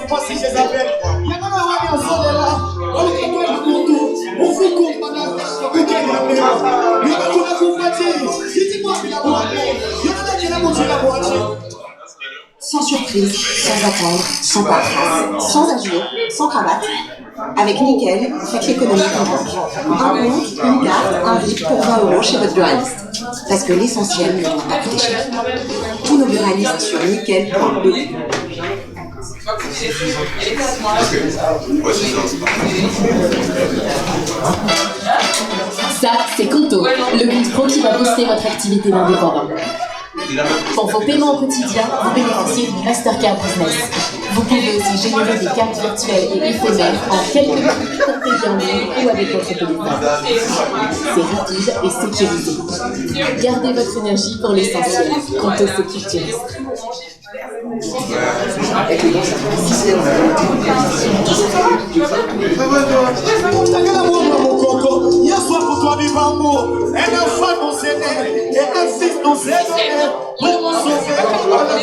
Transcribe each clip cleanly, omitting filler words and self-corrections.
pas si je les appelle. Il y a un homme qui est là. On est dans le couteau. On fait comme madame. On fait qu'il y a un peu. Il y a un peu de compagnie. Si tu vois qu'il a boité. Il y en a qui a monté la boîte. Sans surprise, sans attendre, sans paperasse, sans ajout, sans cravate. Avec Nickel, faites l'économie qu'on manque. Un compte, une carte, un VIP pour 20 € chez votre buraliste. Parce que l'essentiel ne doit pas coûter cher. Tous nos buralistes sur nickel.be. Ça, c'est Conto, le compte pro qui va booster votre activité d'indépendant. Pour vos paiements au quotidien, vous bénéficiez du Mastercard Business. Vous pouvez aussi générer des cartes virtuelles et éphémères en quelques minutes pour payer en ligne ou avec votre téléphone. C'est rapide et sécurisé. Gardez votre énergie pour l'essentiel. Conto sécuritaire. Hier soir pour toi vivre amour, un enfant nous s'est né, et un fils nous s'est donné, pour nous sauver,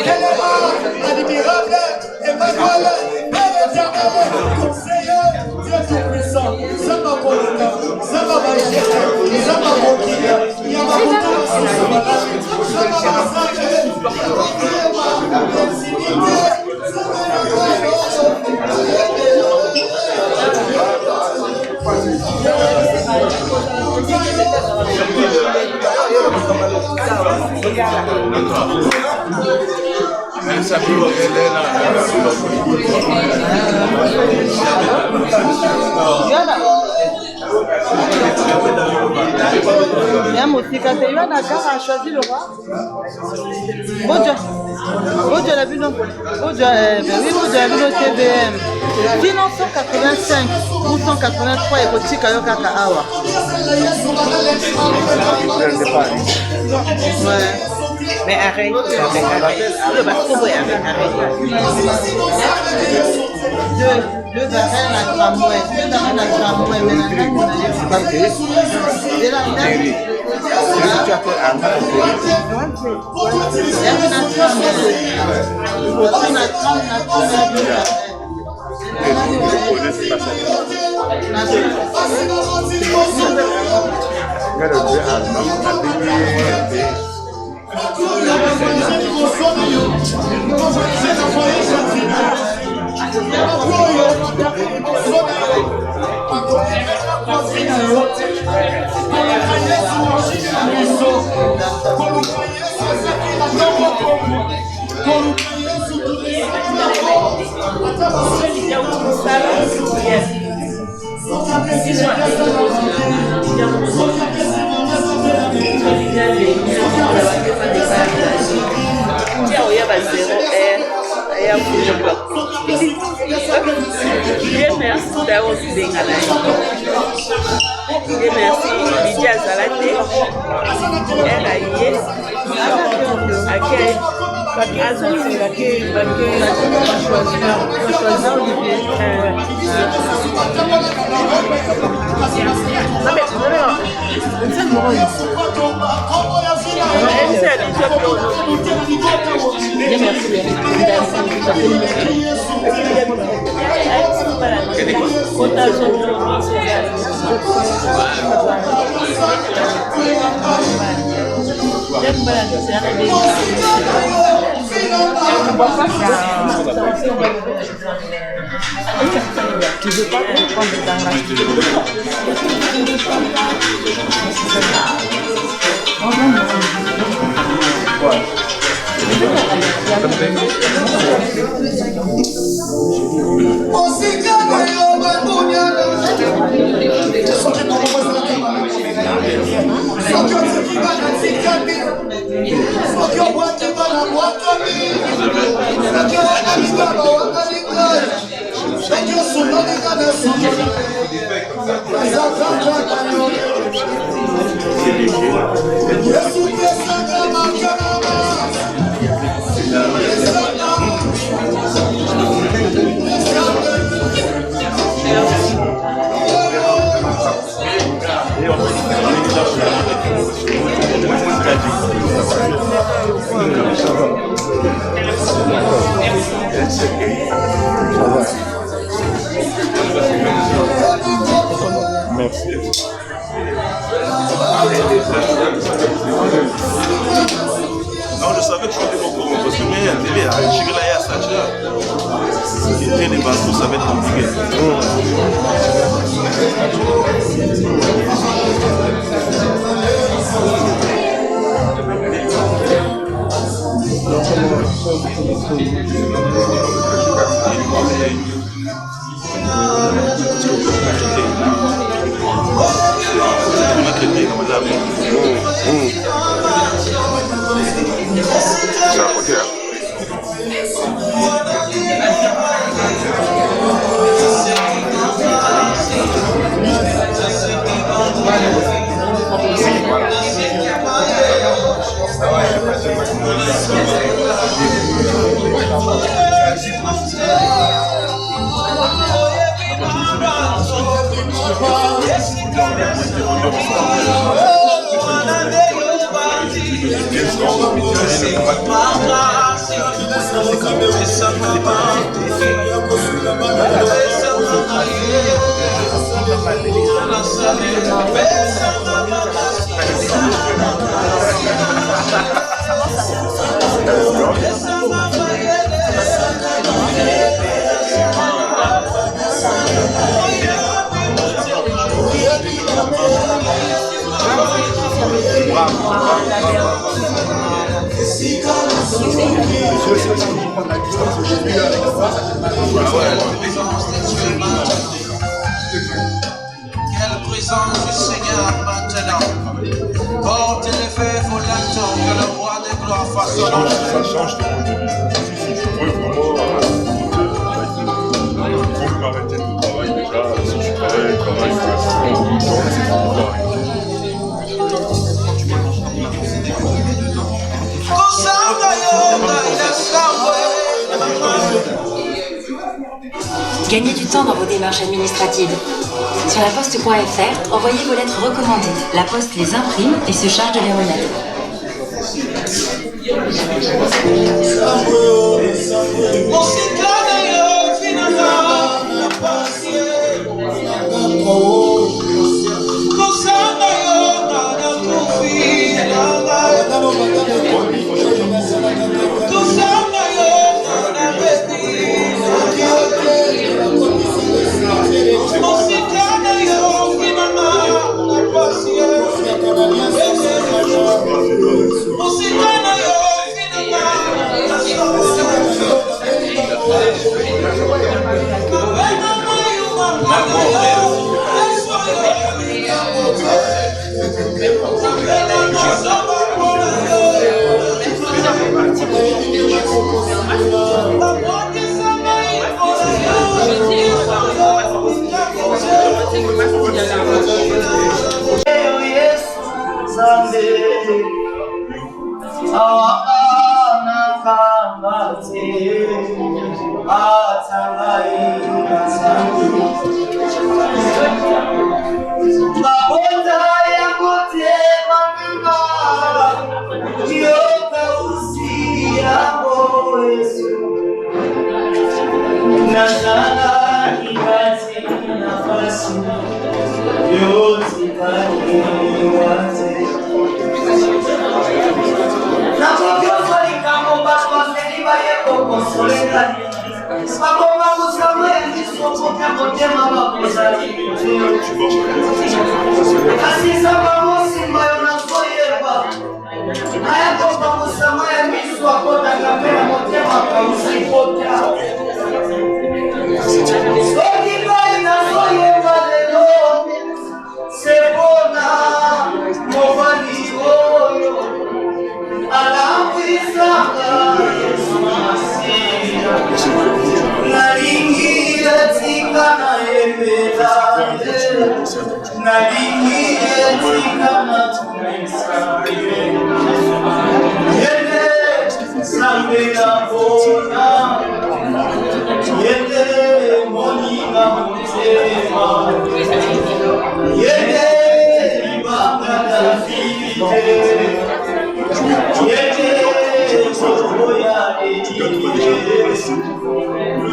quel est admirable, Emmanuel, Père éternel, conseiller, Dieu tout-puissant, Zama Kolona, Zama Baïa, Zama Bokina, Yamamoto, Zama Dakar a choisi le roi. Bodja la vu non. Bodja la vu TBM. Sinon 185 ou 183 et petit kayo kaka awa. Ouais. Mais arrête. Le bateau arrête. Deux arènes à tramway. Dieu merci d'avoir été là. Dieu merci, Lydia Zalate, elle a eu accueil. Tu veux pas prendre dans la Ça va. Non, je savais que je faisais beaucoup, parce que mais elle est à Chigala Sacha. Quitter les bateaux, ça va être compliqué. Quelle présence du Seigneur maintenant. Portez les feux volants que le roi de gloire fasse son nom. Ça change de je peux vraiment arrêter de travail déjà. Si je travaille, c'est Gagnez du temps dans vos démarches administratives. Sur laposte.fr, envoyez vos lettres recommandées. La Poste les imprime et se charge de les remettre.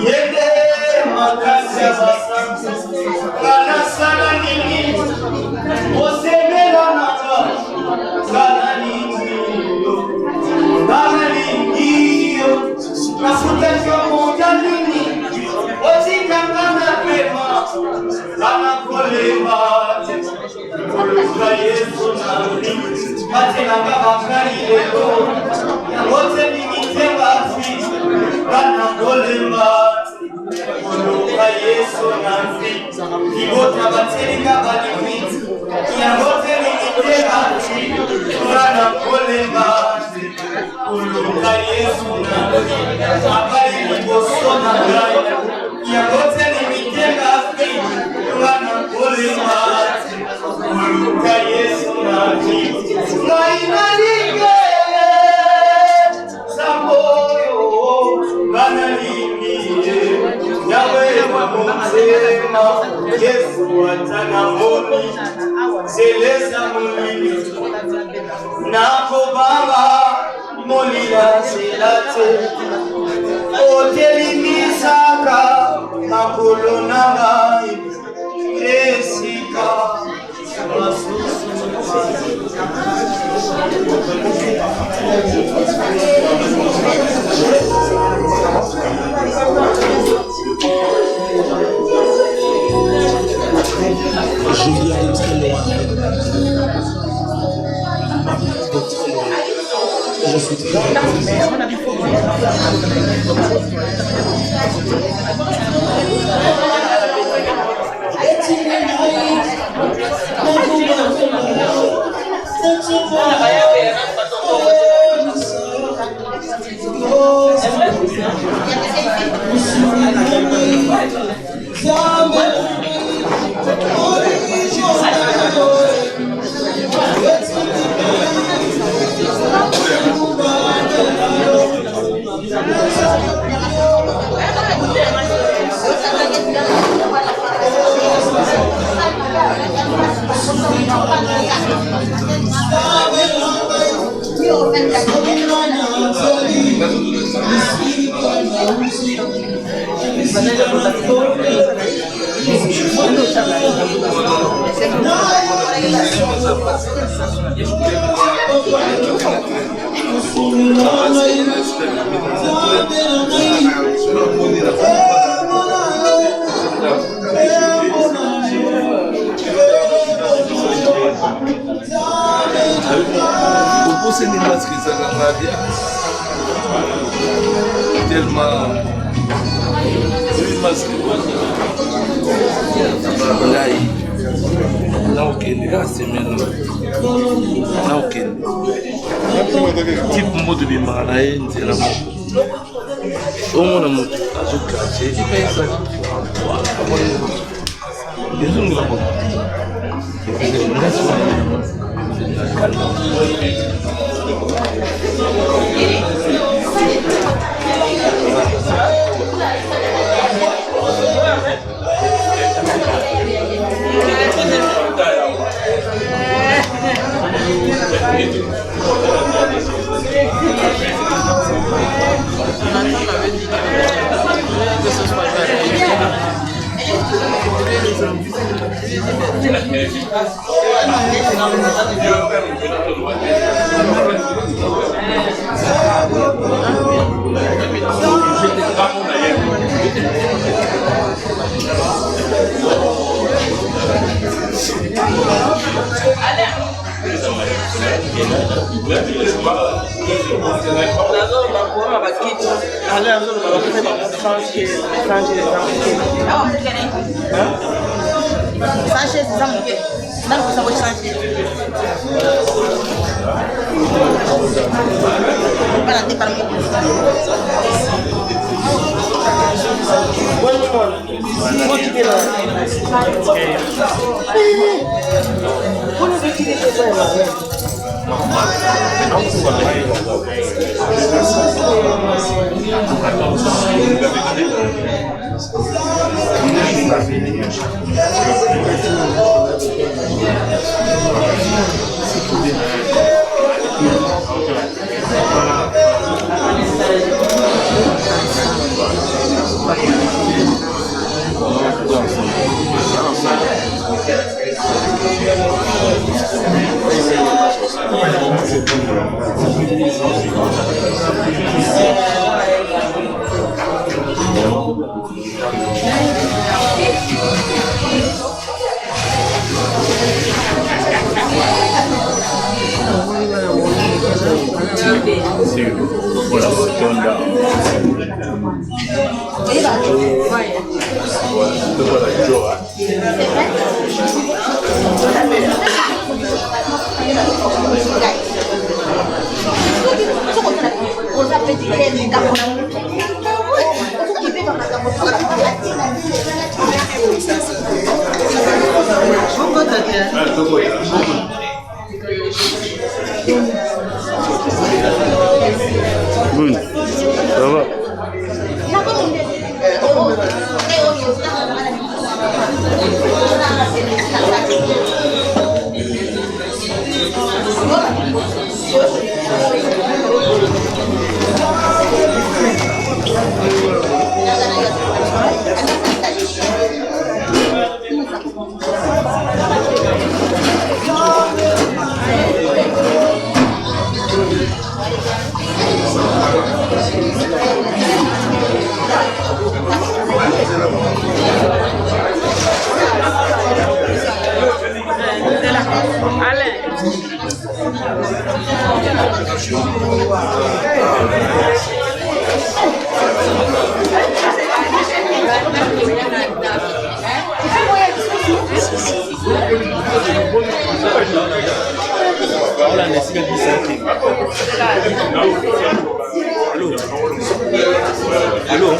Yende makasi ya basanzi, kana sana nini bana kolemba oluka yesu nanzi kibota batelinga balimiti kiyabotelinitebanzi bana kolemba oluka yesu nanzi abai liboso na ngai kiyabotelimitebanzi bana kolemba oluka yesu nanzi ngai nalinge Samoyo, Banalingi, Yahweh Wamusema, Yesu Watanamoni, Selesa Mulini, Nako Baba, Molina Selate, Oteli Misaka, Makolo Nangai, Esika, Julia est très loin. Je suis très loin. Você nem mais que ça tellement mais que là não que ele assim mesmo não que tipo modo de mala aí entendeu o mundo muito azuca se pensa isso não é bom Sanchez, c'est ça mon gars. Non, ça va Sanchez. Pas la tête par le Sì, ora sto andando. Bon, ça va. Allô?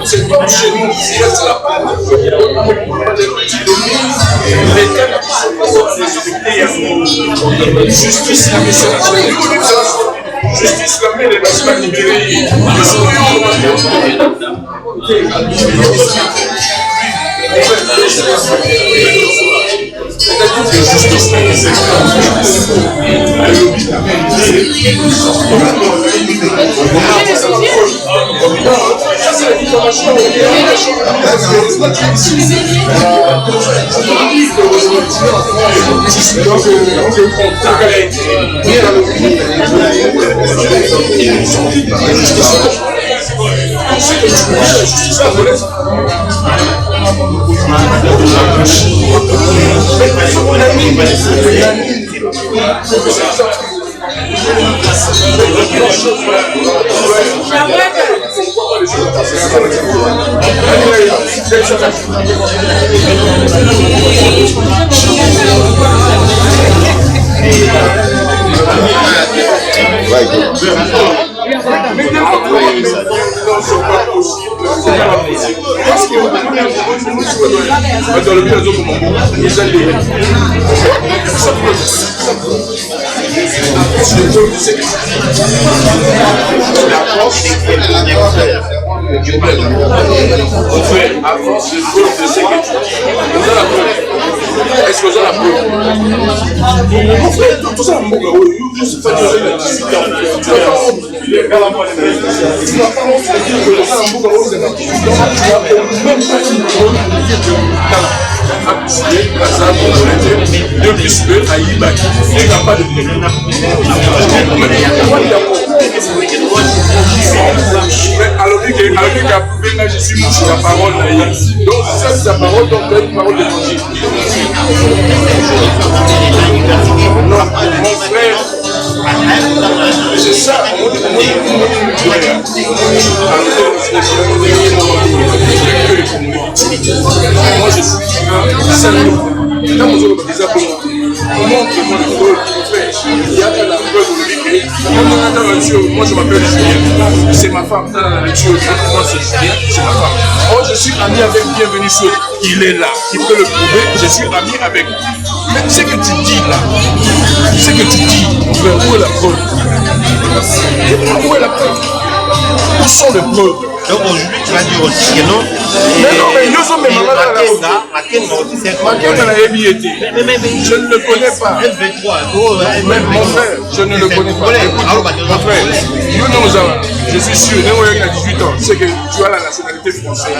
C'est comme chez nous, c'est la justice, justice, la paix, les bâtiments libérés. Est-ce que vous avez la preuve? Tout ça, je suis pas duré 18 ans. Tu vas pas je suis mouché la parole. Donc ça c'est la parole, donc une parole de Dieu. Non, mon frère, c'est ça. Moi je suis salut. Quand vous avez des appels, comment il y a de la preuve de l'écrit. Moi je m'appelle Julien, c'est ma femme. Dans la lecture, moi c'est Julien, c'est ma femme. Oh, je suis ami avec Bienvenue Sur. Il est là, il peut le prouver, je suis ami avec lui. Mais ce que tu dis là, ce que tu dis, où est la preuve? Où est la preuve? Où sont les preuves? Donc aujourd'hui tu vas dire aussi que non. Mais non, mais nous sommes même je ne le connais pas. Même mon frère, je ne le connais pas. Mon frère, je suis sûr, il a 18 ans, c'est que tu as la nationalité française.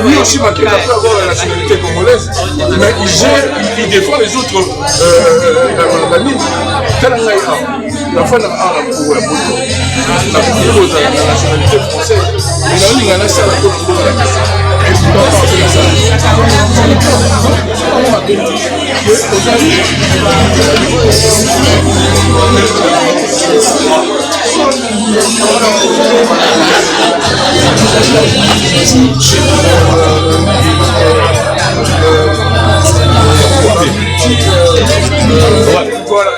Lui aussi m'a peut avoir la nationalité congolaise, mais il défend les autres l'enfant n'a pas pour la nationalité française. Mais il a ça la voilà.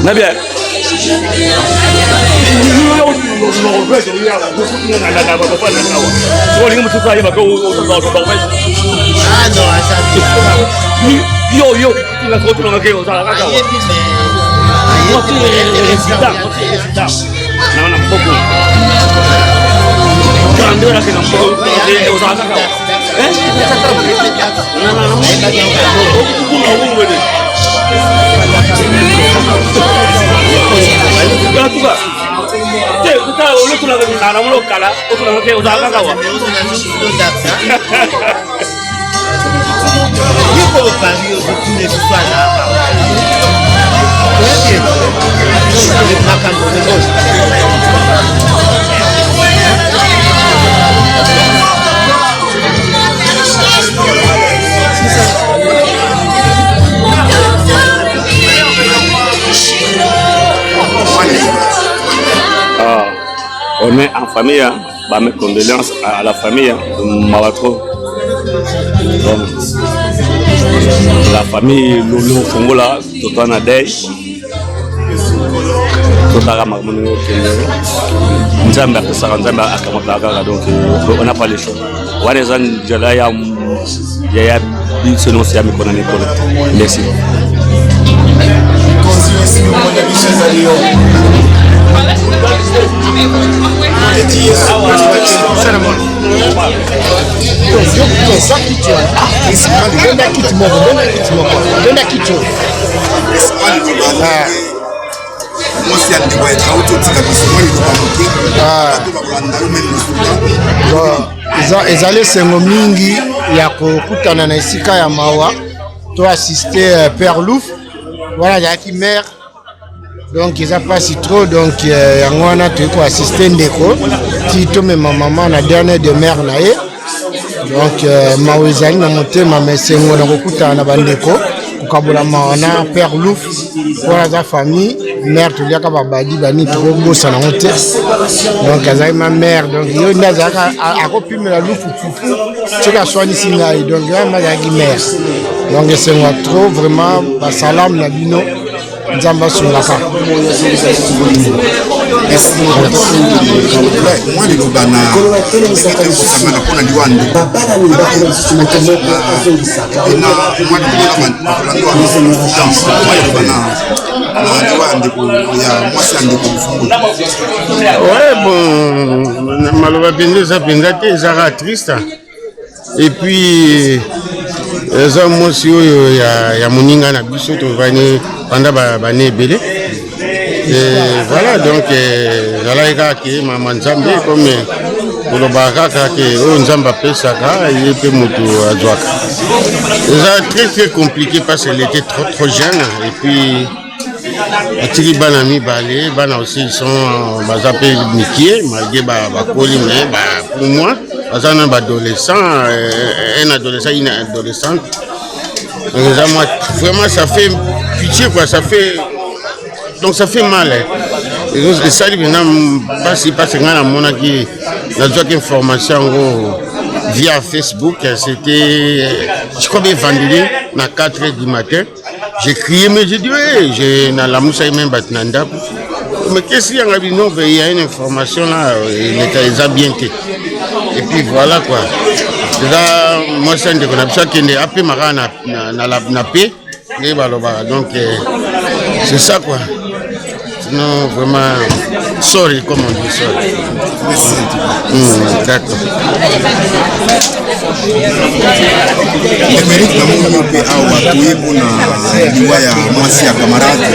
Nabia. On est en famille, bah, mes condoléances à la famille de Mabatro. Donc, la famille Lolo Fongola, tout en a day. Tout à l'heure, donc on n'a pas les choses. Merci. ezali sengo mingi ya kokutana na esika ya mawa to assister Père Louf voilà yaki mère donc ils a pas si trop donc yango wana to ko assister ndeko ti to me maman na dernier de mère na ye donc mawa ezali na motema mesengo na kokutana na bandeko kokabula mawana Père Louf voilà sa famille mère to liaka babadi bani to bosa na mote donc azali ma mère donc yo ndazaka akopimela Lufu fufu tika swani singai donc vraiment yaki mère donc c'est moi trop vraiment ba salam na bino nzambe asolaka. Moi liloba na kosangana mpona liwa ndeko maloba mpenza eza mpenza te ezaka triste et puis eza mwasi oyo ya moninga na biso tovani panda bane ebele voilà donc ezalaki kaka ke mama nzambe comme kolobaka kaka ke oyo nzambe apesaka ye mpe moto azwaka. Eza très compliqué parce qu'elle était trop jeune et puis atiki bana mibale bana aussi ils sont baza mpe mikie malgré bakoli mais pour moi baza na baadolescent un adolescent une adolescente. Donc moi vraiment ça fait pitié quoi, ça fait donc ça fait mal et ça lui maintenant parce que nga na monaki nazwaki information via Facebook, c'était je crois bien vendredi à 4h du matin. J'ai crié, mais j'ai dit, oui, j'ai dans la moussa même batnanda. Mais qu'est-ce qu'il y a? Il y a une information là, il a bien été. Et puis voilà quoi. Là, moi, c'est un de connexions qui est appelé Mara na paix. Donc, c'est ça quoi. Sinon, vraiment, sorry, comme on dit, sorry. D'accord. Emerick namoni mpe awa toyebo na liwa ya mwasi ya camarade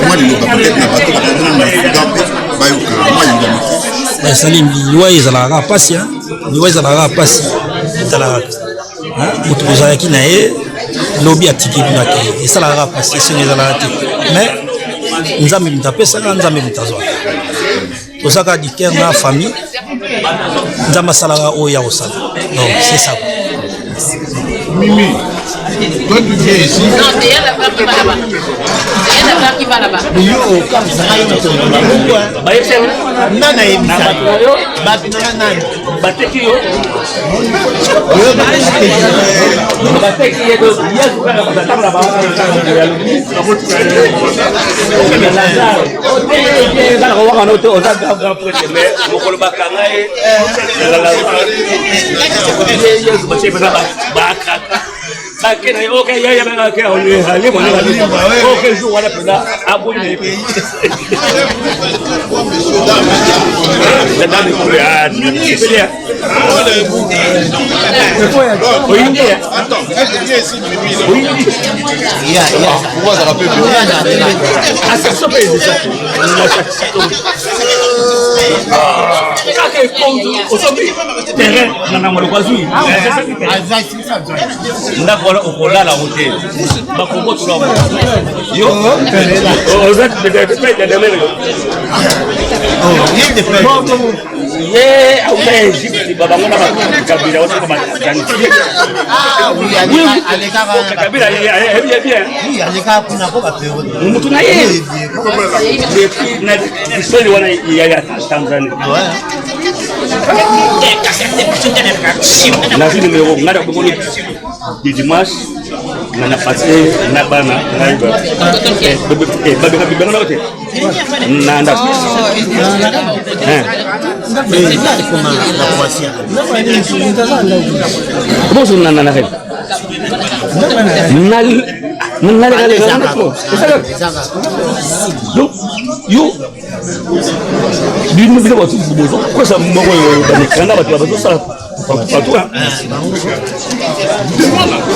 mwa liloba peut-être na bato bakondana na fuga mpe bayoka mwa liloba salim liwa ezalaka pasi liwa ezalaka pasi ezalaka moto ozalaki na ye lobi atiki kuna te esalaka pasi esene ezalaka te mais nzambe moto apesaka nzambe moto azwaka tozalaka du cœur na famille nzambe asalaka oyo ya kosala donc c'est ça. Mimi, toi tu viens ici. Non, c'est elle la femme qui va là-bas. C'est elle la femme qui va là-bas. Yo, comme ça, il y a tout. Bah, c'est vrai. Nana est bizarre. Bah, nana. Bah, t'es qui yo? Bah, t'es qui yo? Hier, vous avez la table là-bas. Bakena yoke yaya bana ke ole hali mwana bali oke jour wala pena abonné la dame pour ya c'est oui attends viens ici oui ya pourquoi ça rappelle ah ça se paye ça kake kondu osobi terrain na ngolo kwazui ndakola okolala hotel bakongo tula yo ozat de de mero ye au Egypte baba ngona ba kabila watu kama Tanzania oui aleka kabila bien oui aleka kuna kwa pero mtu na yeye na historia wana ya Tanzania na vile numéro ngada kwa mono di dimanche na passé na bana naiba bebe bebe na wote na nda comment ça na na donc yo nous devons quoi ça moi quand on va tout ça pas toi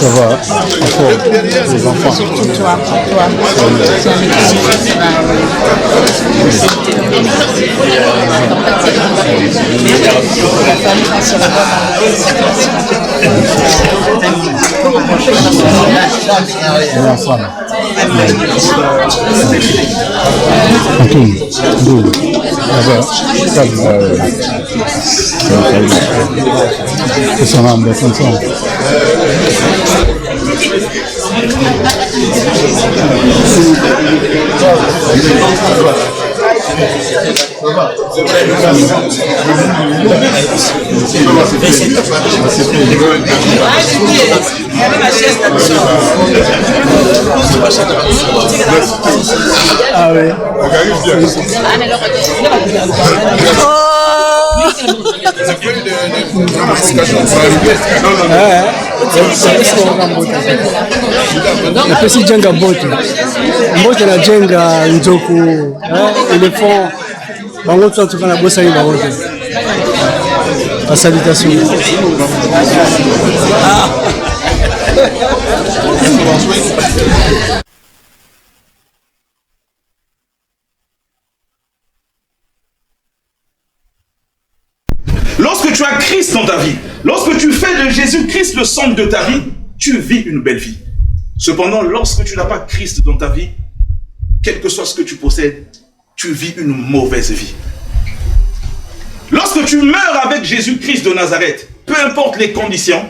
ça va les enfants Ah ouais. napesi jenga mbote na jenga nzoku éléphant bango tuatuka na bosani bango te salutation. Lorsque tu as Christ dans ta vie, lorsque tu fais de Jésus-Christ le centre de ta vie, tu vis une belle vie. Cependant, lorsque tu n'as pas Christ dans ta vie, quel que soit ce que tu possèdes, tu vis une mauvaise vie. Lorsque tu meurs avec Jésus-Christ de Nazareth, peu importe les conditions,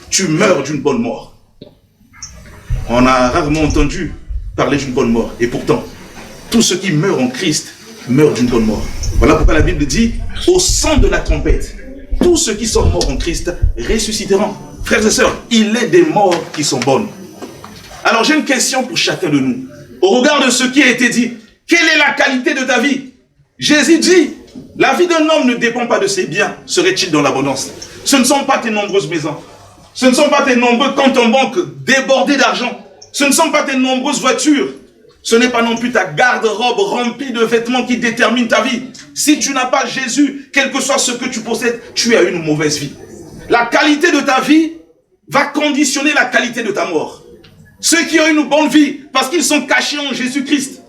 tu meurs d'une bonne mort. On a rarement entendu parler d'une bonne mort. Et pourtant, tous ceux qui meurent en Christ meurent d'une bonne mort. Voilà pourquoi la Bible dit, au son de la trompette, tous ceux qui sont morts en Christ ressusciteront. Frères et sœurs, il est des morts qui sont bonnes. Alors j'ai une question pour chacun de nous. Au regard de ce qui a été dit, quelle est la qualité de ta vie? Jésus dit, la vie d'un homme ne dépend pas de ses biens, serait-il dans l'abondance. Ce ne sont pas tes nombreuses maisons. Ce ne sont pas tes nombreux comptes en banque débordés d'argent. Ce ne sont pas tes nombreuses voitures. Ce n'est pas non plus ta garde-robe remplie de vêtements qui détermine ta vie. Si tu n'as pas Jésus, quel que soit ce que tu possèdes, tu as une mauvaise vie. La qualité de ta vie va conditionner la qualité de ta mort. Ceux qui ont une bonne vie, parce qu'ils sont cachés en Jésus-Christ,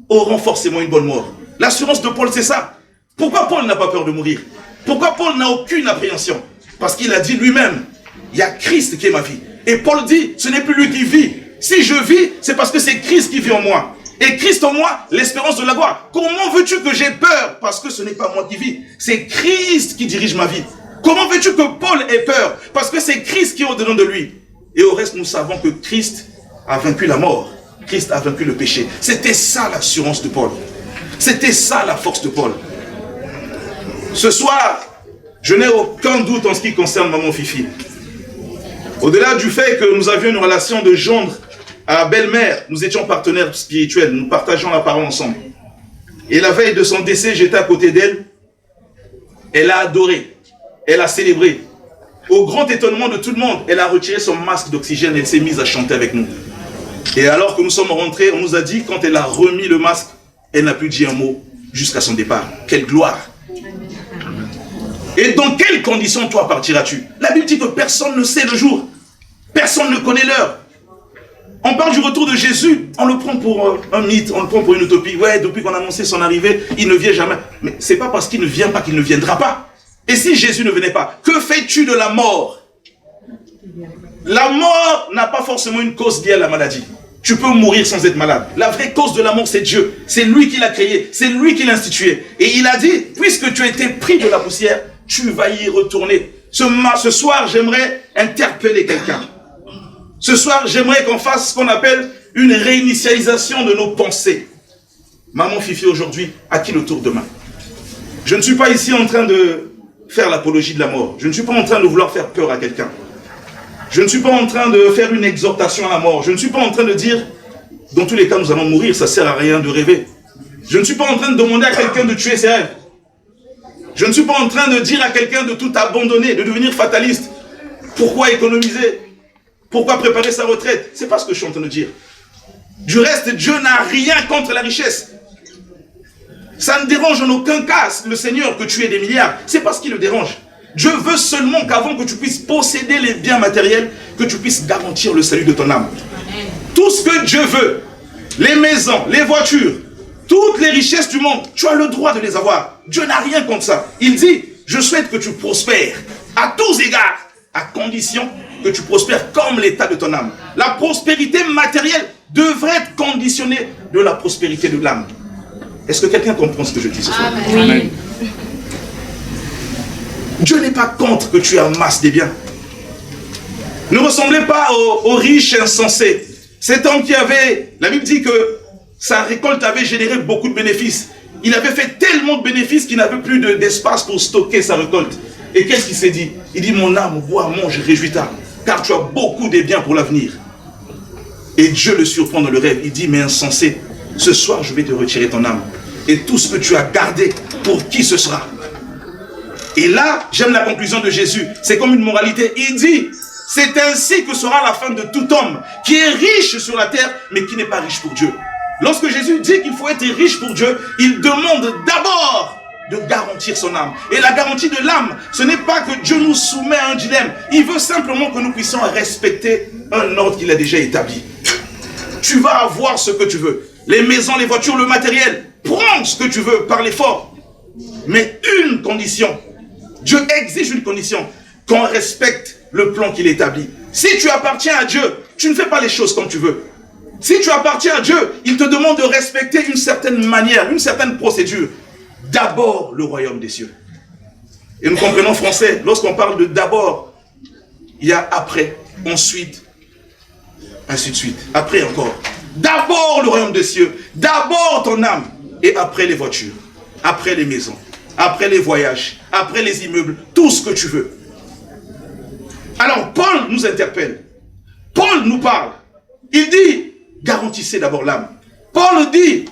auront forcément une bonne mort. L'assurance de Paul, c'est ça. Pourquoi Paul n'a pas peur de mourir? Pourquoi Paul n'a aucune appréhension? Parce qu'il a dit lui-même, il y a Christ qui est ma vie. Et Paul dit, ce n'est plus lui qui vit. Si je vis, c'est parce que c'est Christ qui vit en moi. Et Christ en moi, l'espérance de la gloire. Comment veux-tu que j'ai peur? Parce que ce n'est pas moi qui vis. C'est Christ qui dirige ma vie. Comment veux-tu que Paul ait peur? Parce que c'est Christ qui est au-dedans de lui. Et au reste, nous savons que Christ a vaincu la mort. Christ a vaincu le péché. C'était ça l'assurance de Paul. C'était ça la force de Paul. Ce soir, je n'ai aucun doute en ce qui concerne maman Fifi. Au-delà du fait que nous avions une relation de gendre à belle-mère, nous étions partenaires spirituels, nous partageons la parole ensemble. Et la veille de son décès, j'étais à côté d'elle. Elle a adoré, elle a célébré. Au grand étonnement de tout le monde, elle a retiré son masque d'oxygène et elle s'est mise à chanter avec nous. Et alors que nous sommes rentrés, on nous a dit, quand elle a remis le masque, elle n'a plus dit un mot jusqu'à son départ. Quelle gloire! Et dans quelles conditions toi partiras-tu? La Bible dit que personne ne sait le jour. Personne ne connaît l'heure. On parle du retour de Jésus, on le prend pour un mythe, on le prend pour une utopie. Ouais, depuis qu'on a annoncé son arrivée, il ne vient jamais. Mais c'est pas parce qu'il ne vient pas qu'il ne viendra pas. Et si Jésus ne venait pas, que fais-tu de la mort? La mort n'a pas forcément une cause liée à la maladie. Tu peux mourir sans être malade. La vraie cause de la mort, c'est Dieu. C'est lui qui l'a créé, c'est lui qui l'a institué. Et il a dit, puisque tu as été pris de la poussière, tu vas y retourner. Ce soir, j'aimerais interpeller quelqu'un. Ce soir, j'aimerais qu'on fasse ce qu'on appelle une réinitialisation de nos pensées. Maman Fifi, aujourd'hui, à qui le tour demain? Je ne suis pas ici en train de faire l'apologie de la mort. Je ne suis pas en train de vouloir faire peur à quelqu'un. Je ne suis pas en train de faire une exhortation à la mort. Je ne suis pas en train de dire, dans tous les cas, nous allons mourir, ça ne sert à rien de rêver. Je ne suis pas en train de demander à quelqu'un de tuer ses rêves. Je ne suis pas en train de dire à quelqu'un de tout abandonner, de devenir fataliste. Pourquoi économiser? Pourquoi préparer sa retraite? C'est pas ce que je suis en train de dire. Du reste, Dieu n'a rien contre la richesse. Ça ne dérange en aucun cas le Seigneur que tu aies des milliards. C'est pas ce qui le dérange. Dieu veut seulement qu'avant que tu puisses posséder les biens matériels, que tu puisses garantir le salut de ton âme. Tout ce que Dieu veut, les maisons, les voitures, toutes les richesses du monde, tu as le droit de les avoir. Dieu n'a rien contre ça. Il dit, je souhaite que tu prospères à tous égards, à condition que tu prospères comme l'état de ton âme. La prospérité matérielle devrait être conditionnée de la prospérité de l'âme. Est-ce que quelqu'un comprend ce que je dis ce soir? Amen. Dieu n'est pas contre que tu amasses des biens. Ne ressemblez pas aux riches insensés. Cet homme qui avait, la Bible dit que sa récolte avait généré beaucoup de bénéfices. Il avait fait tellement de bénéfices qu'il n'avait plus d'espace pour stocker sa récolte. Et qu'est-ce qu'il s'est dit? Il dit, mon âme, bois, mange, réjouis-toi, car tu as beaucoup de biens pour l'avenir. Et Dieu le surprend dans le rêve. Il dit, mais insensé, ce soir je vais te retirer ton âme. Et tout ce que tu as gardé, pour qui ce sera? Et là, j'aime la conclusion de Jésus. C'est comme une moralité. Il dit, c'est ainsi que sera la fin de tout homme qui est riche sur la terre, mais qui n'est pas riche pour Dieu. Lorsque Jésus dit qu'il faut être riche pour Dieu, il demande d'abord de garantir son âme. Et la garantie de l'âme, ce n'est pas que Dieu nous soumet à un dilemme. Il veut simplement que nous puissions respecter un ordre qu'il a déjà établi. Tu vas avoir ce que tu veux. Les maisons, les voitures, le matériel. Prends ce que tu veux par l'effort. Mais une condition. Dieu exige une condition. Qu'on respecte le plan qu'il établit. Si tu appartiens à Dieu, tu ne fais pas les choses comme tu veux. Si tu appartiens à Dieu, il te demande de respecter une certaine manière, une certaine procédure. D'abord le royaume des cieux. Et nous comprenons français, lorsqu'on parle de d'abord, il y a après, ensuite, ainsi de suite. Après encore. D'abord le royaume des cieux, d'abord ton âme, et après les voitures, après les maisons, après les voyages, après les immeubles, tout ce que tu veux. Alors Paul nous interpelle. Paul nous parle. Il dit, garantissez d'abord l'âme. Paul dit,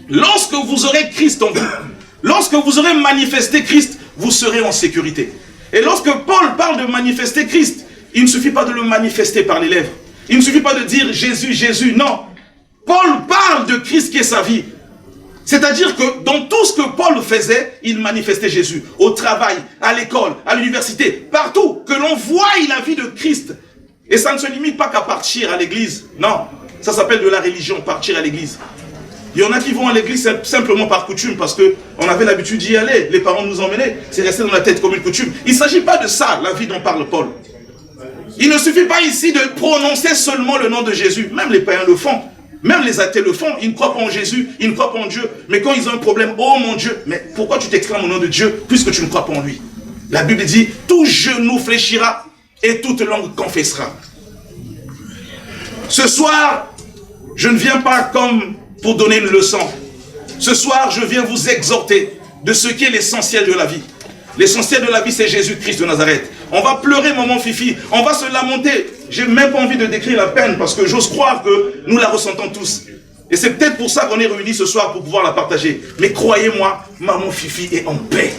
lorsque vous aurez Christ en vous, lorsque vous aurez manifesté Christ, vous serez en sécurité. Et lorsque Paul parle de manifester Christ, il ne suffit pas de le manifester par les lèvres. Il ne suffit pas de dire Jésus, Jésus, non. Paul parle de Christ qui est sa vie. C'est-à-dire que dans tout ce que Paul faisait, il manifestait Jésus. Au travail, à l'école, à l'université, partout, que l'on voie la vie de Christ. Et ça ne se limite pas qu'à partir à l'église. Non, ça s'appelle de la religion, partir à l'église. Il y en a qui vont à l'église simplement par coutume, parce qu'on avait l'habitude d'y aller. Les parents nous emmenaient, c'est resté dans la tête comme une coutume. Il ne s'agit pas de ça, la vie dont parle Paul. Il ne suffit pas ici de prononcer seulement le nom de Jésus. Même les païens le font. Même les athées le font. Ils ne croient pas en Jésus, ils ne croient pas en Dieu. Mais quand ils ont un problème, oh mon Dieu, mais pourquoi tu t'exclames au nom de Dieu puisque tu ne crois pas en lui? La Bible dit, tout genou fléchira et toute langue confessera. Ce soir, je ne viens pas comme pour donner une leçon. Ce soir, je viens vous exhorter de ce qui est l'essentiel de la vie. L'essentiel de la vie, c'est Jésus-Christ de Nazareth. On va pleurer, maman Fifi. On va se lamenter. J'ai même pas envie de décrire la peine parce que j'ose croire que nous la ressentons tous. Et c'est peut-être pour ça qu'on est réunis ce soir pour pouvoir la partager. Mais croyez-moi, maman Fifi est en paix.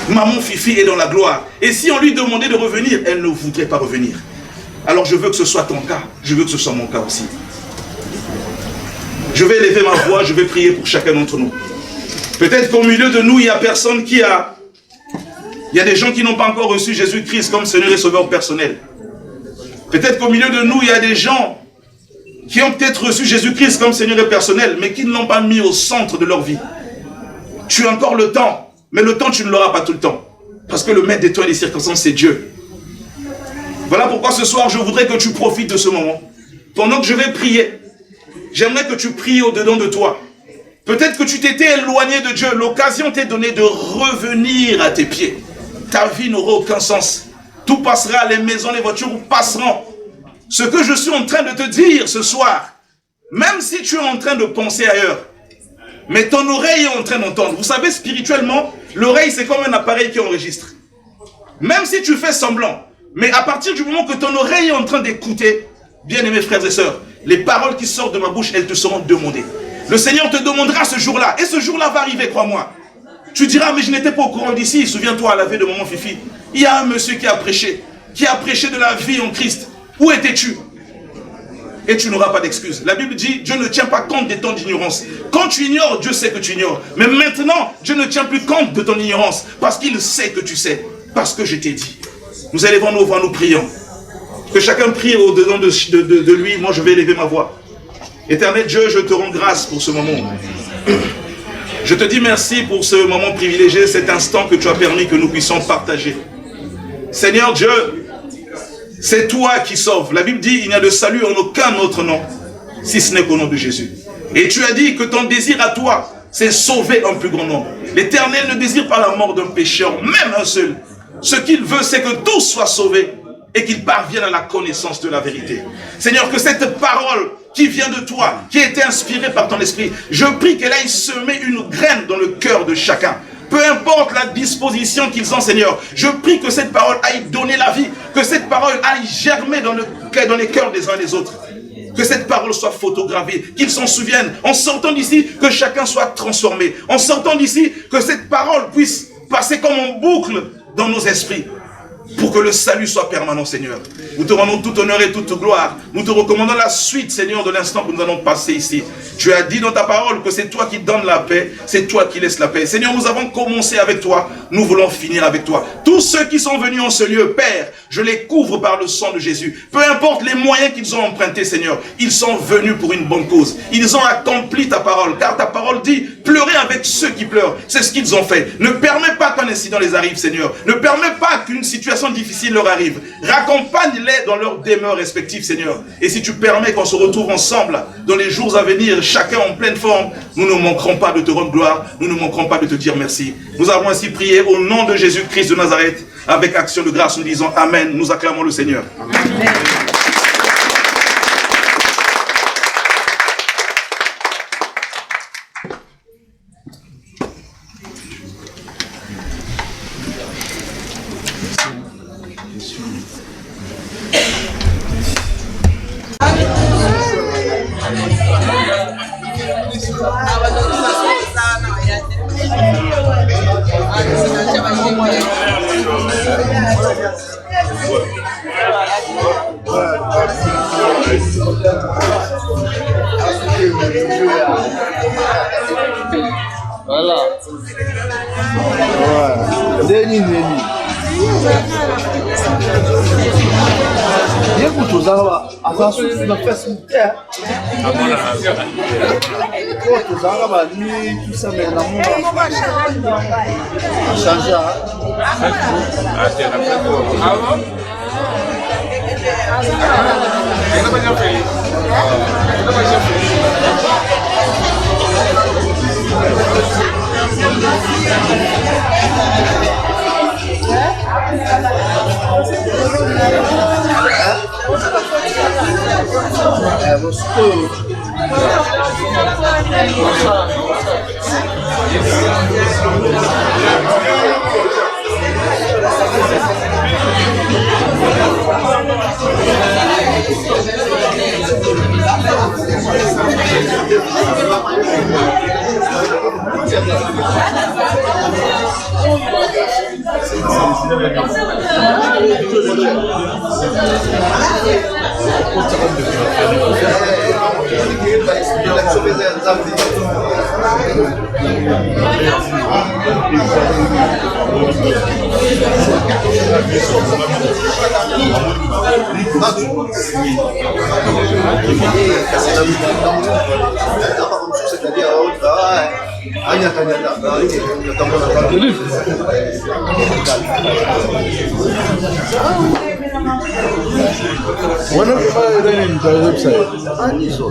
Maman Fifi est dans la gloire. Et si on lui demandait de revenir, elle ne voudrait pas revenir. Alors je veux que ce soit ton cas. Je veux que ce soit mon cas aussi. Je vais élever ma voix, je vais prier pour chacun d'entre nous. Peut-être qu'au milieu de nous, il n'y a personne qui a... Il y a des gens qui n'ont pas encore reçu Jésus-Christ comme Seigneur et Sauveur personnel. Peut-être qu'au milieu de nous, il y a des gens qui ont peut-être reçu Jésus-Christ comme Seigneur et personnel, mais qui ne l'ont pas mis au centre de leur vie. Tu as encore le temps, mais le temps, tu ne l'auras pas tout le temps. Parce que le maître des temps et des circonstances, c'est Dieu. Voilà pourquoi ce soir, je voudrais que tu profites de ce moment. Pendant que je vais prier, j'aimerais que tu pries au-dedans de toi. Peut-être que tu t'étais éloigné de Dieu. L'occasion t'est donnée de revenir à tes pieds. Ta vie n'aura aucun sens. Tout passera, les maisons, les voitures passeront. Ce que je suis en train de te dire ce soir, même si tu es en train de penser ailleurs, mais ton oreille est en train d'entendre. Vous savez, spirituellement, l'oreille c'est comme un appareil qui enregistre. Même si tu fais semblant, mais à partir du moment que ton oreille est en train d'écouter, bien-aimés frères et sœurs, les paroles qui sortent de ma bouche, elles te seront demandées. Le Seigneur te demandera ce jour-là, et ce jour-là va arriver, crois-moi. Tu diras, mais je n'étais pas au courant d'ici. Souviens-toi, à la veille de maman Fifi, il y a un monsieur qui a prêché de la vie en Christ. Où étais-tu? Et tu n'auras pas d'excuse. La Bible dit, Dieu ne tient pas compte des temps d'ignorance. Quand tu ignores, Dieu sait que tu ignores. Mais maintenant, Dieu ne tient plus compte de ton ignorance, parce qu'il sait que tu sais, parce que je t'ai dit. Nous élevons nos voix, nous prions. Que chacun prie au-dedans de lui. Moi, je vais élever ma voix. Éternel Dieu, je te rends grâce pour ce moment. Je te dis merci pour ce moment privilégié, cet instant que tu as permis que nous puissions partager. Seigneur Dieu, c'est toi qui sauves. La Bible dit, il n'y a de salut en aucun autre nom, si ce n'est qu'au nom de Jésus. Et tu as dit que ton désir à toi, c'est sauver un plus grand nombre. L'Éternel ne désire pas la mort d'un pécheur, même un seul. Ce qu'il veut, c'est que tous soient sauvés et qu'ils parviennent à la connaissance de la vérité. Seigneur, que cette parole qui vient de toi, qui a été inspirée par ton esprit, je prie qu'elle aille semer une graine dans le cœur de chacun. Peu importe la disposition qu'ils ont, Seigneur, je prie que cette parole aille donner la vie, que cette parole aille germer dans les cœurs des uns et des autres. Que cette parole soit photogravée, qu'ils s'en souviennent. En sortant d'ici, que chacun soit transformé. En sortant d'ici, que cette parole puisse passer comme en boucle dans nos esprits. Pour que le salut soit permanent, Seigneur. Nous te rendons tout honneur et toute gloire. Nous te recommandons la suite, Seigneur, de l'instant que nous allons passer ici. Tu as dit dans ta parole que c'est toi qui donnes la paix, c'est toi qui laisses la paix. Seigneur, nous avons commencé avec toi, nous voulons finir avec toi. Tous ceux qui sont venus en ce lieu, Père, je les couvre par le sang de Jésus. Peu importe les moyens qu'ils ont empruntés, Seigneur, ils sont venus pour une bonne cause. Ils ont accompli ta parole, car ta parole dit, pleurez avec ceux qui pleurent. C'est ce qu'ils ont fait. Ne permets pas qu'un incident les arrive, Seigneur. Ne permets pas qu'une situation difficile leur arrive. Raccompagne-les dans leurs demeures respectives, Seigneur. Et si tu permets qu'on se retrouve ensemble dans les jours à venir, chacun en pleine forme, nous ne manquerons pas de te rendre gloire, nous ne manquerons pas de te dire merci. Nous avons ainsi prié au nom de Jésus-Christ de Nazareth, avec action de grâce, nous disons Amen, nous acclamons le Seigneur. Amen. Voilà. Neni. Bien que tu as attention sur la Facebook. Tu as mis tout ça mais l'amour a changé. When I find in the website, I need so.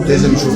Deuxième chose,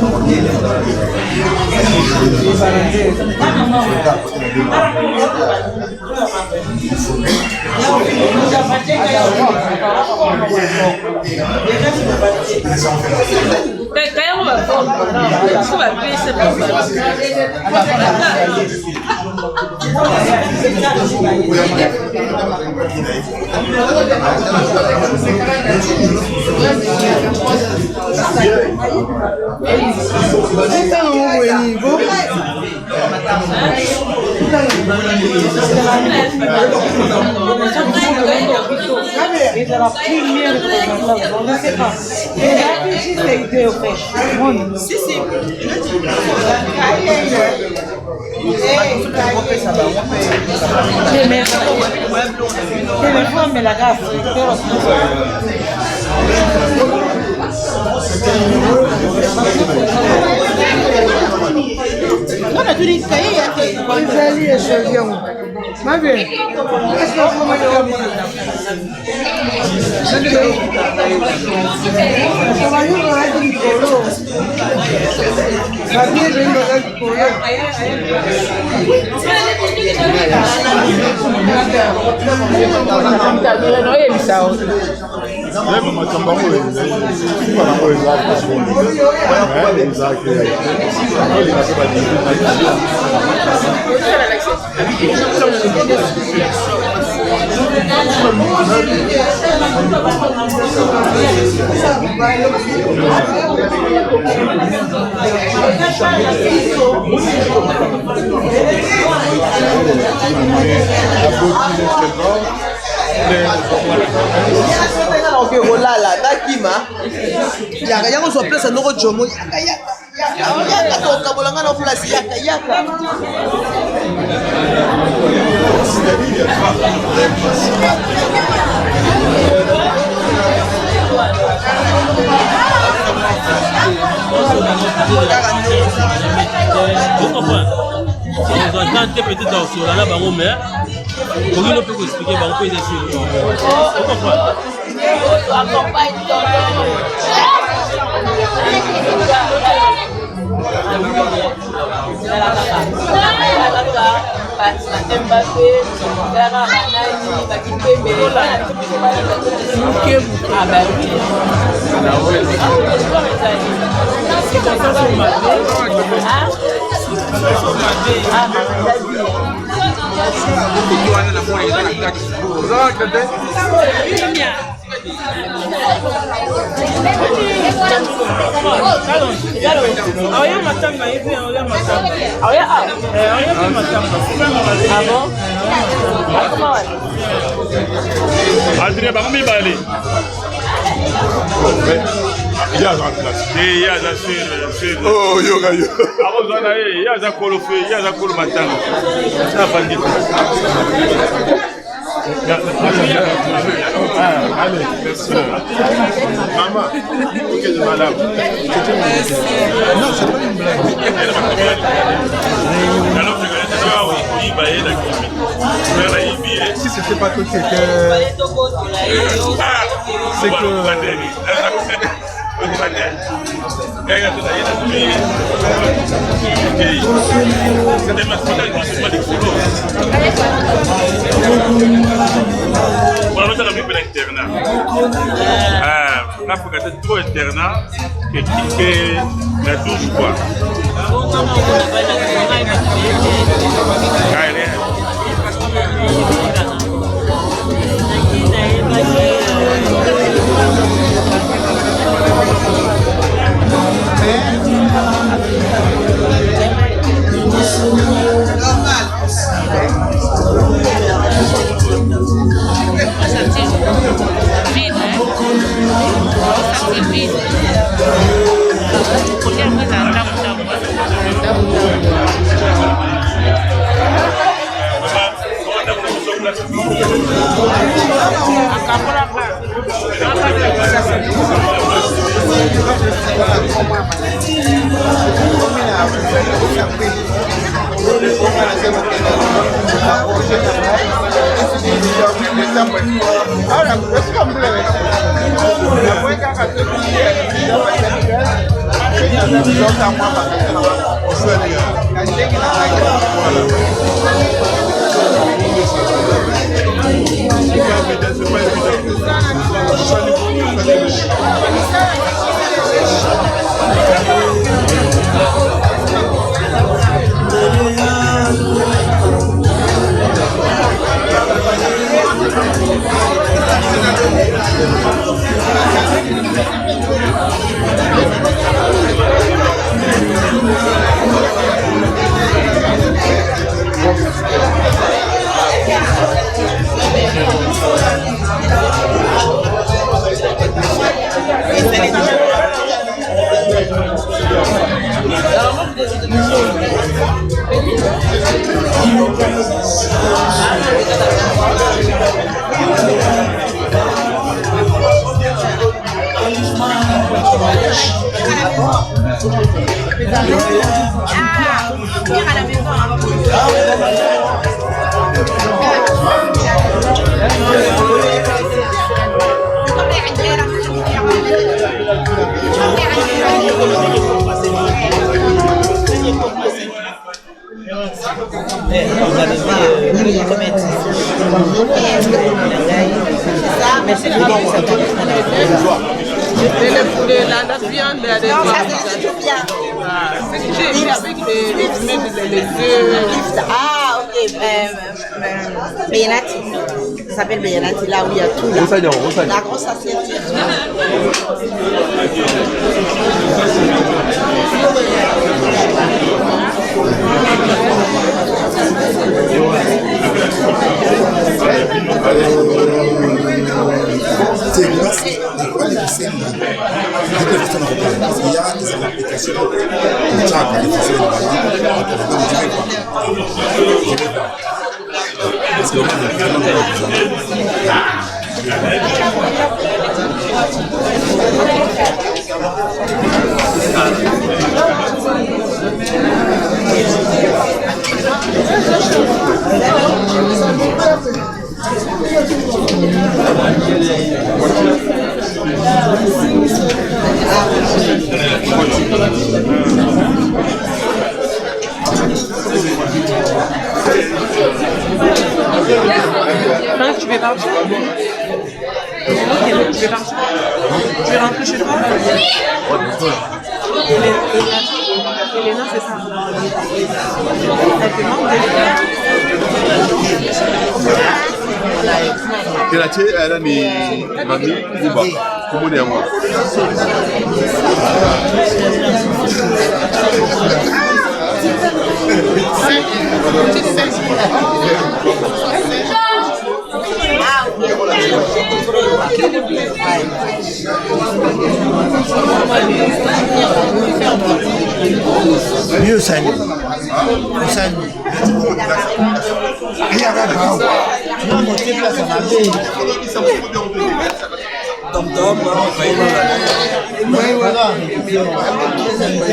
olala nakima yaka yango ozwa place anoko jomo yaka tokabolanga na place yaka Quand tu petit dans sur la bango mais pour nous peut expliquer bango peut essayer. Pourquoi Adrien, par mi balé. Il y a en place. Il y a ça. Oh, yoga yo. Avant de aller, il y a ça colo fait, il y a ça colo matin. Ça va dire. Allez, merci. Maman, ok, de madame. Non, c'est pas une blague. Alors, je vais te dire, oui, bah, il y a si c'était pas tout, c'est que. C'est que. Voilà, ça a mis l'internat. Là, il faut garder trop internat que quitter la douche, quoi. Yeah. Merci la viande, c'est tout bien. J'ai avec les œufs. Ah, ok. Beyanati. Ça s'appelle Beyanati, là où il y a tout. Là. La grosse assiette. Franck, tu veux partir? Ok, tu veux partir? Tu veux rentrer chez toi? Elena, c'est ça. Elle te manque de elle a mis mamie Bouba. Comment dire moi? Mieux Sani. Sani. Il y a un grand. Non, mon type là, ça m'a fait. Tom,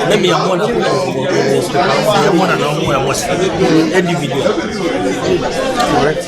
même il y a moins individuel. Correct.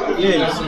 Yeah.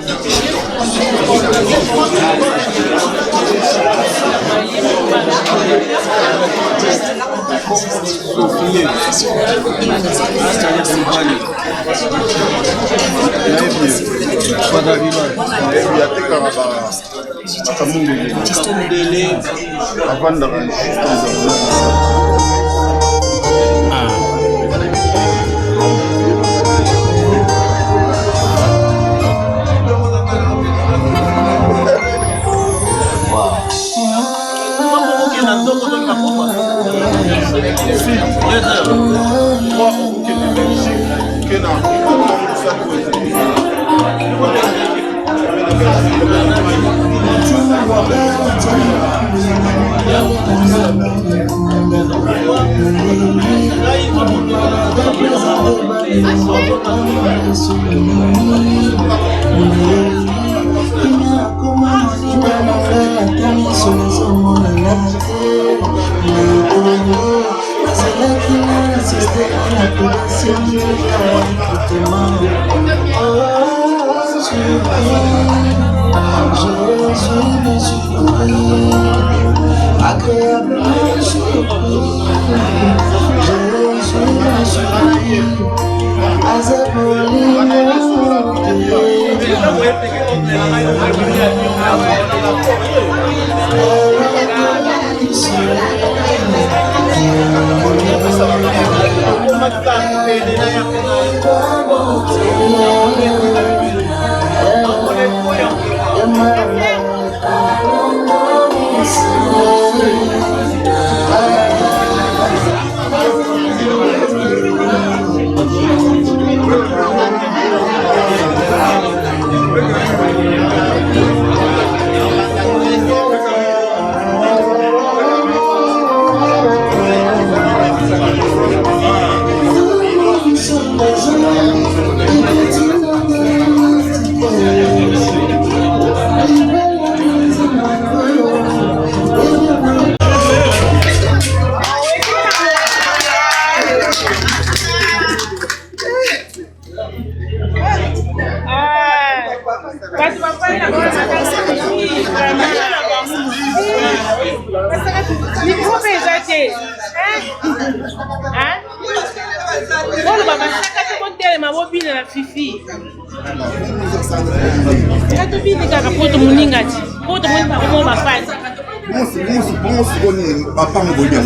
Papa me voit bien.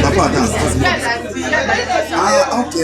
Papa, attends. Ah, ok.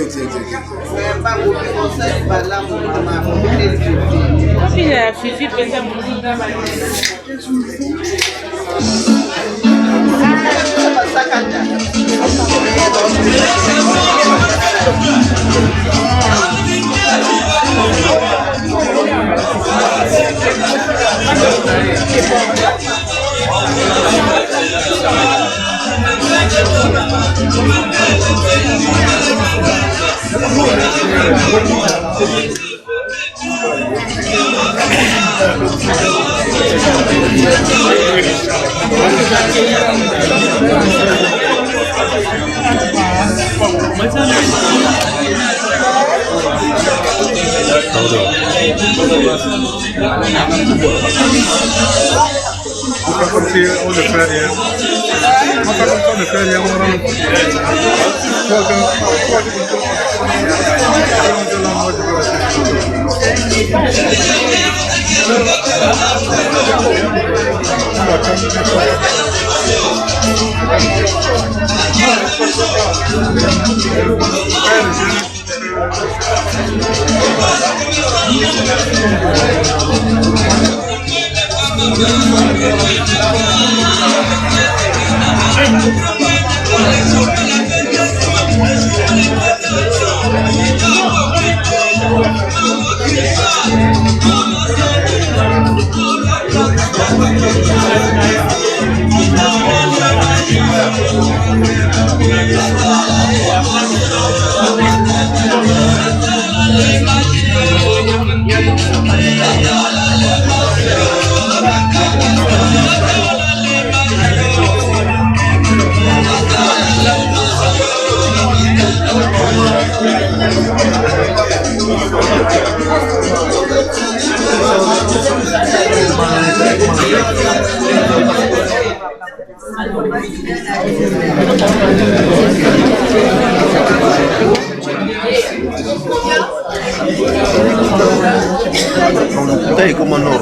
Dai come norma,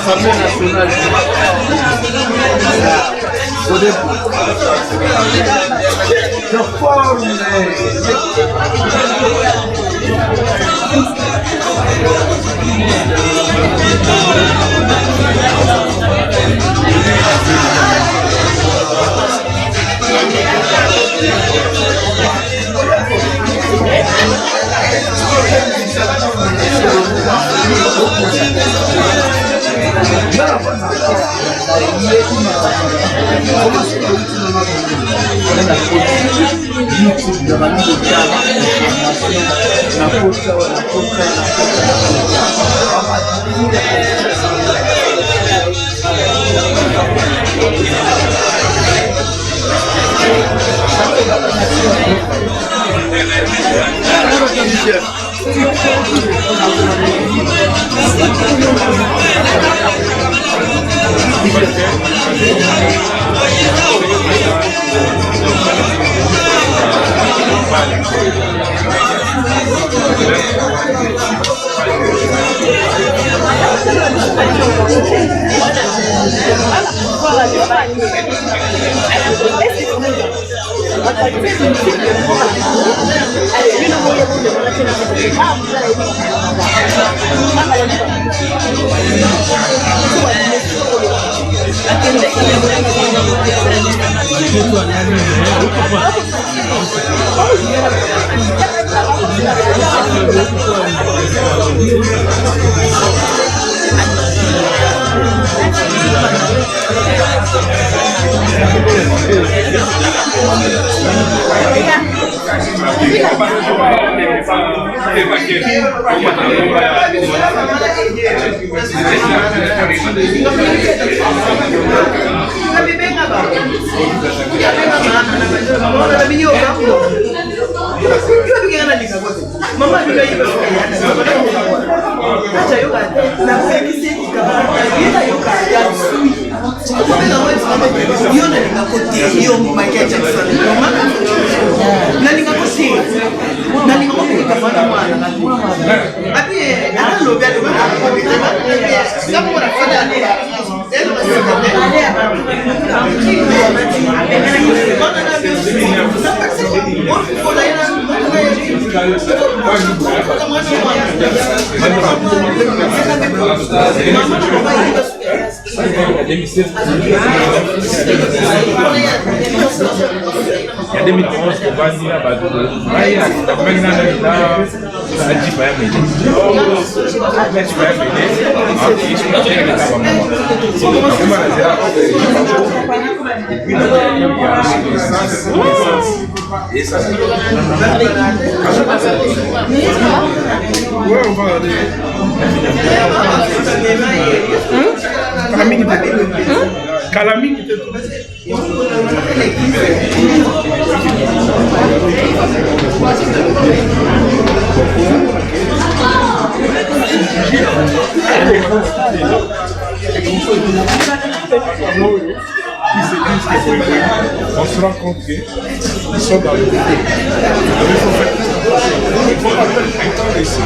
Assemblée nationale. Je forme. On se rend compte qu'ils sont dans le côté. Il faut attendre ici.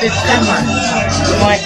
fait très mal. Ouais.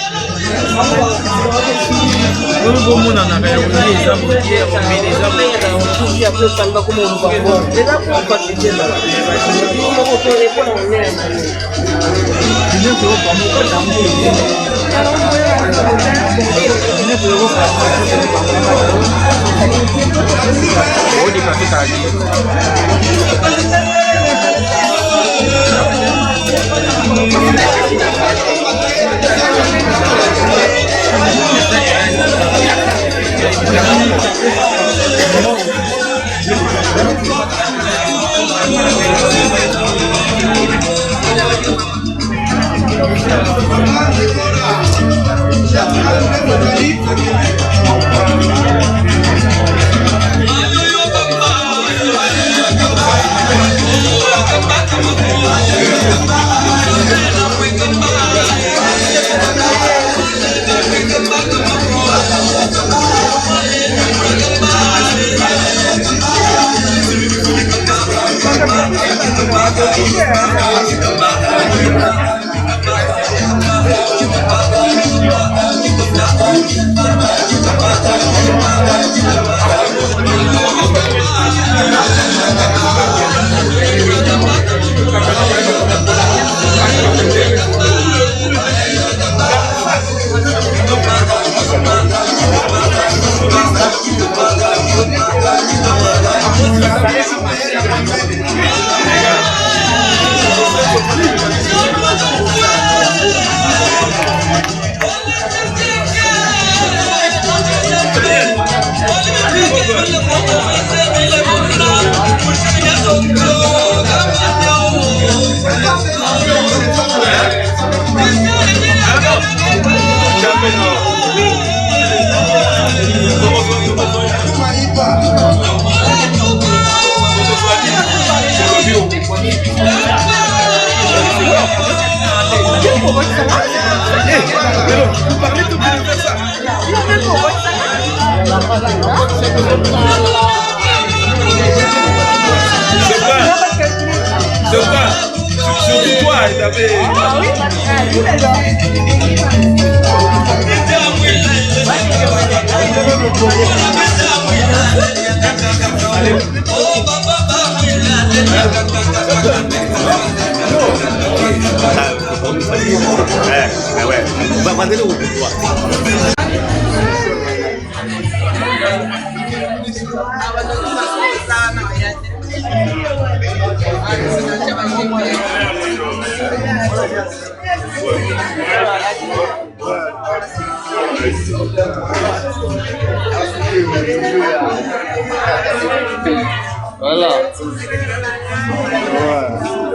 Voilà.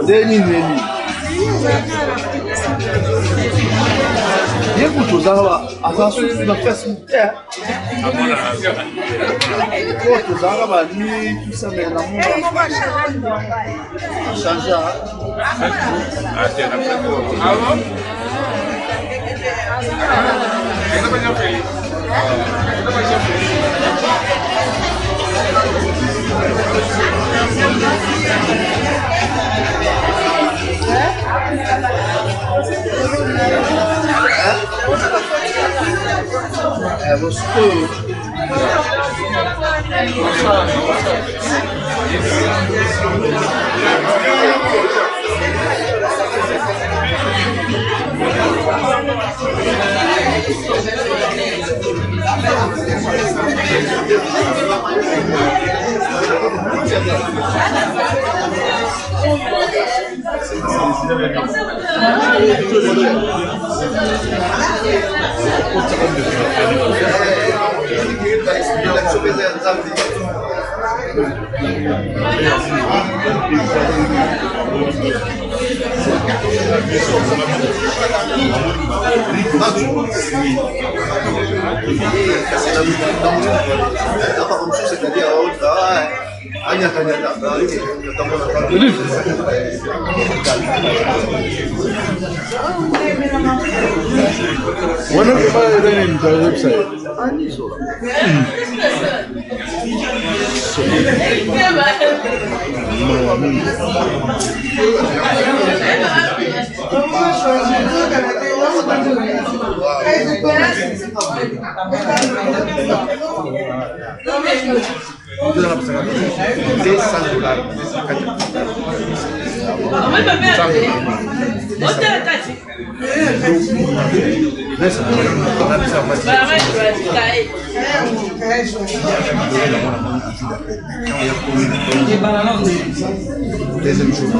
Deni. Bien que tu as attention, tu vas faire ce que tu as. Tu as ni tout ça, mais l'amour va changer. When are you running the website? Deuxième jour.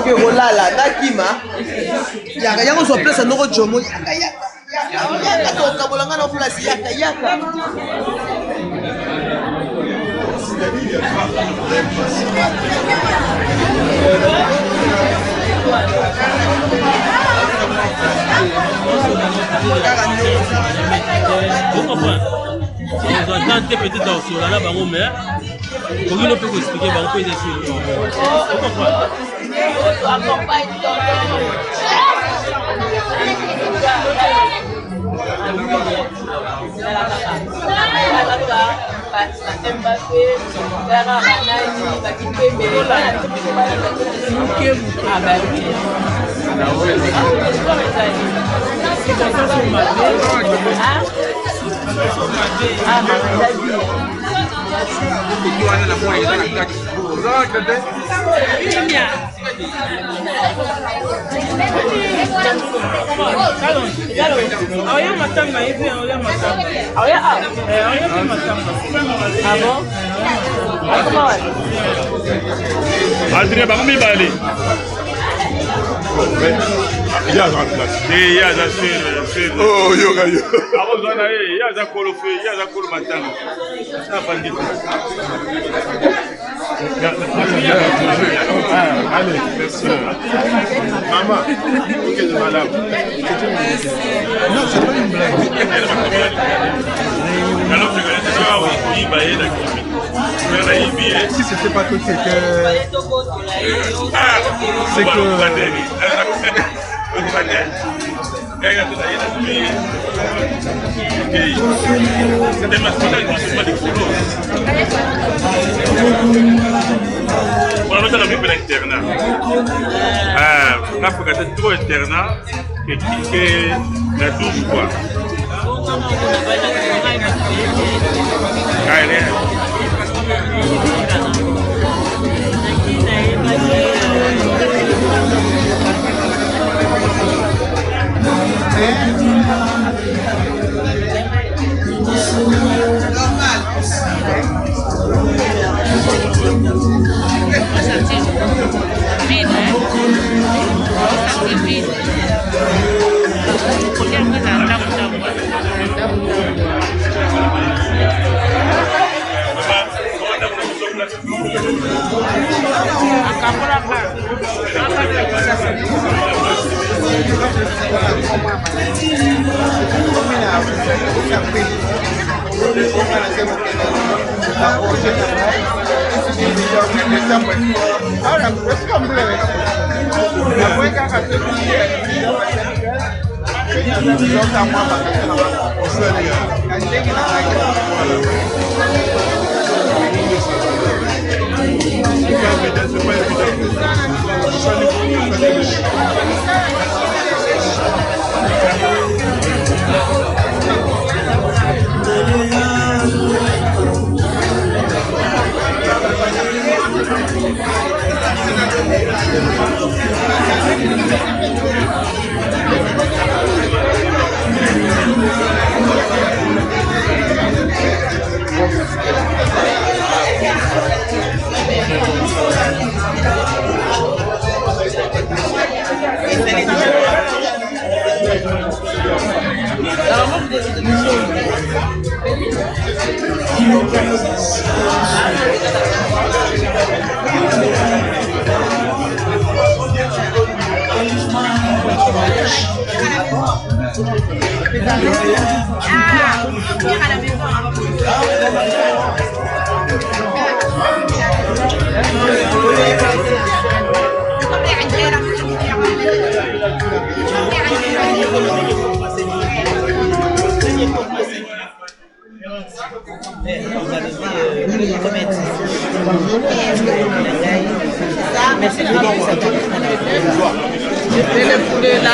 Olala nakima yaka yango so place noko jomo yaka to kabolanga na place yaka Quand tu es petit dans ce là, bango mais pour nous peut expliquer bango peut expliquer. On comprend. Adrien, bah, comment il va aller? Il y a en place. Il y a sur. Oh, yoga. Avant de aller, il y a un colofé, il y a un colomatin. Ça n'a pas de allez, merci. Maman, ok, de madame. Non, c'est pas une blague. Alors, tu connais ça, oui, bah, il y a la si c'était pas que c'est que. C'est que. C'était masculin, c'est pas des couleurs. On a fait l'internat. On a fait trop internat que la douche quoi.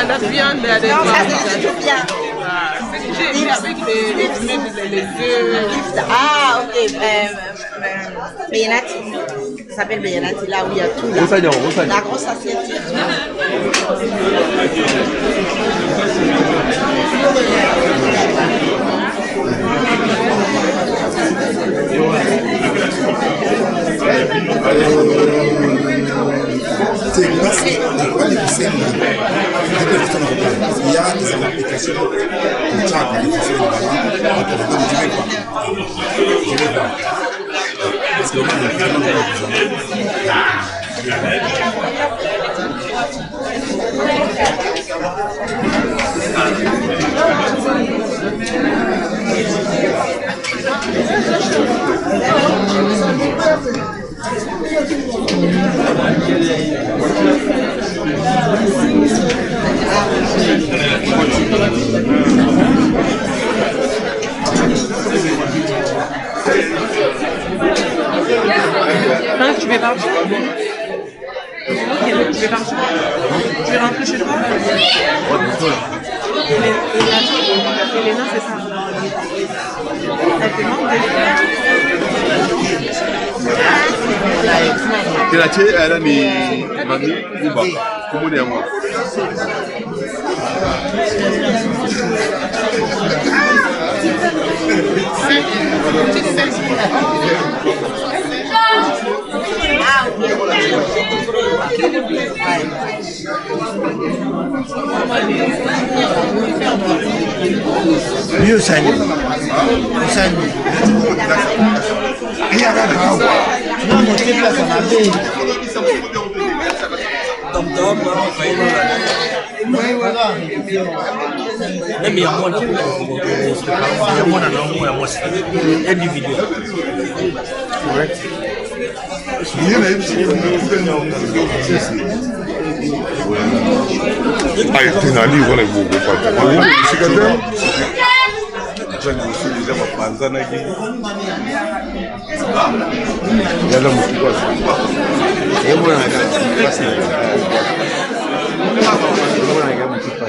La viande, non, ça c'est toujours bien. J'ai avec les œufs. Ah, ok. Beyanati. Ça s'appelle Beyanati, là où il y a tout. Là. La grosse assiette. Hein, tu vais partir? Tu vais partir? Tu es rentré chez toi? Elena, c'est ça. Elle te manque Kelache era ni mami Uba kumuni ya mwa. Mieux sani. Sani. Il y a un grand. Non, mon type là, ça m'a fait. Même il y a moins individuel. Correct. Ay, tinali wana bubu pata. Wani kusikata? Jangu suli zama panzana ki. Yala mukwa. Ebo na ga pasi. Ebo na ga mukwa.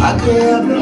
Agreeable.